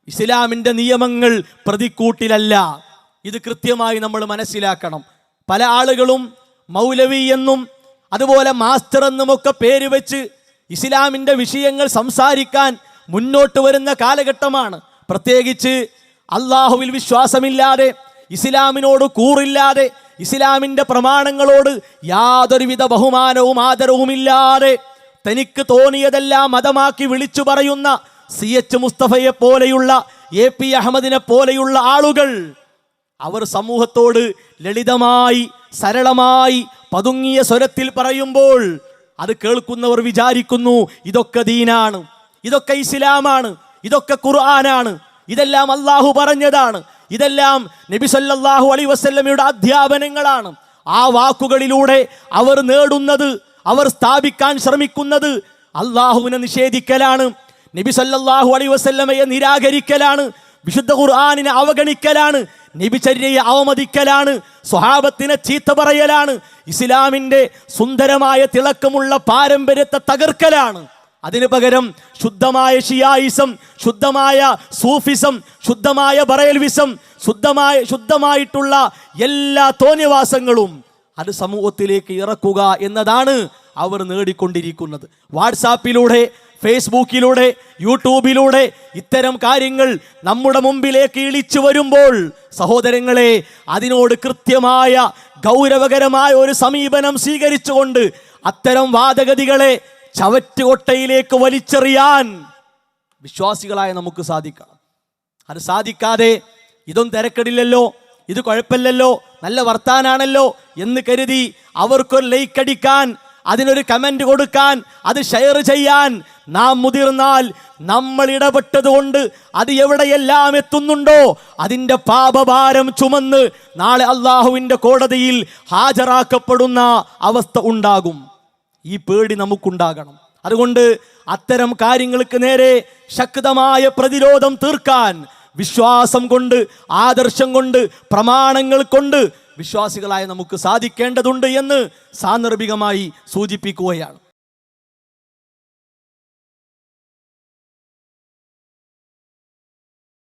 ഇസ്ലാമിൻ്റെ നിയമങ്ങൾ പ്രതിക്കൂട്ടിലല്ല. ഇത് കൃത്യമായി നമ്മൾ മനസ്സിലാക്കണം. പല ആളുകളും മൗലവി എന്നും അതുപോലെ മാസ്റ്റർ എന്നുമൊക്കെ പേര് വെച്ച് ഇസ്ലാമിൻ്റെ വിഷയങ്ങൾ സംസാരിക്കാൻ മുന്നോട്ട് വരുന്ന കാലഘട്ടമാണ്. പ്രത്യേകിച്ച് അള്ളാഹുവിൽ വിശ്വാസമില്ലാതെ, ഇസ്ലാമിനോട് കൂറില്ലാതെ, ഇസ്ലാമിൻ്റെ പ്രമാണങ്ങളോട് യാതൊരുവിധ ബഹുമാനവും ആദരവുമില്ലാതെ തനിക്ക് തോന്നിയതെല്ലാം മതമാക്കി വിളിച്ചു പറയുന്ന CH മുസ്തഫയെ പോലെയുള്ള AP അഹമ്മദിനെ പോലെയുള്ള ആളുകൾ അവർ സമൂഹത്തോട് ലളിതമായി സരളമായി പതുങ്ങിയ സ്വരത്തിൽ പറയുമ്പോൾ അത് കേൾക്കുന്നവർ വിചാരിക്കുന്നു ഇതൊക്കെ ദീനാണ്, ഇതൊക്കെ ഇസ്ലാമാണ്, ഇതൊക്കെ ഖുർആനാണ്, ഇതെല്ലാം അള്ളാഹു പറഞ്ഞതാണ്, ഇതെല്ലാം നബി സല്ലല്ലാഹു അലൈഹി വസല്ലമയുടെ അധ്യാപനങ്ങളാണ്. ആ വാക്കുകളിലൂടെ അവർ നേടുന്നത്, അവർ സ്ഥാപിക്കാൻ ശ്രമിക്കുന്നത് അള്ളാഹുവിനെ നിഷേധിക്കലാണ്, നബി സല്ലല്ലാഹു അലൈഹി വസല്ലമയെ നിരാകരിക്കലാണ്, വിശുദ്ധ ഖുർആനിനെ അവഗണിക്കലാണ്, നബിചര്യയെ അവമതിക്കലാണ്, സ്വഹാബത്തിനെ ചീത്ത പറയലാണ്, ഇസ്ലാമിൻ്റെ സുന്ദരമായ തിളക്കമുള്ള പാരമ്പര്യത്തെ തകർക്കലാണ്. അതിനു പകരം ശുദ്ധമായ ഷിയായിസം, ശുദ്ധമായ സൂഫിസം, ശുദ്ധമായ ബറേൽവിസം, ശുദ്ധമായിട്ടുള്ള എല്ലാ തോന്നിവാസങ്ങളും അത് സമൂഹത്തിലേക്ക് ഇറക്കുക എന്നതാണ് അവർ നേടിക്കൊണ്ടിരിക്കുന്നത്. വാട്സാപ്പിലൂടെ, ഫേസ്ബുക്കിലൂടെ, യൂട്യൂബിലൂടെ ഇത്തരം കാര്യങ്ങൾ നമ്മുടെ മുമ്പിലേക്ക് ഇളിച്ചു വരുമ്പോൾ സഹോദരങ്ങളെ, അതിനോട് കൃത്യമായ ഗൗരവകരമായ ഒരു സമീപനം സ്വീകരിച്ചുകൊണ്ട് അത്തരം വാദഗതികളെ ചവറ്റുകൊട്ടയിലേക്ക് വലിച്ചെറിയാൻ വിശ്വാസികളായ നമുക്ക് സാധിക്കണം. അത് സാധിക്കാതെ ഇതൊന്നും തിരക്കടില്ലല്ലോ, ഇത് കുഴപ്പമില്ലല്ലോ, നല്ല വർത്താനാണല്ലോ എന്ന് കരുതി അവർക്കൊരു ലൈക്ക് അടിക്കാൻ, അതിനൊരു കമന്റ് കൊടുക്കാൻ, അത് ഷെയർ ചെയ്യാൻ നാം മുതിർന്നാൽ നമ്മൾ ഇടപെട്ടതുകൊണ്ട് അത് എവിടെയെല്ലാം എത്തുന്നുണ്ടോ അതിൻ്റെ പാപഭാരം ചുമന്ന് നാളെ അള്ളാഹുവിൻ്റെ കോടതിയിൽ ഹാജരാക്കപ്പെടുന്ന അവസ്ഥ ഉണ്ടാകും. ഈ പേടി നമുക്കുണ്ടാകണം. അതുകൊണ്ട് അത്തരം കാര്യങ്ങൾക്ക് നേരെ ശക്തമായ പ്രതിരോധം തീർക്കാൻ വിശ്വാസം കൊണ്ട്, ആദർശം കൊണ്ട്, പ്രമാണങ്ങൾ കൊണ്ട് വിശ്വാസികളായ നമുക്ക് സാധിക്കേണ്ടതുണ്ട് എന്ന് സാന്ദർഭികമായി സൂചിപ്പിക്കുകയാണ്.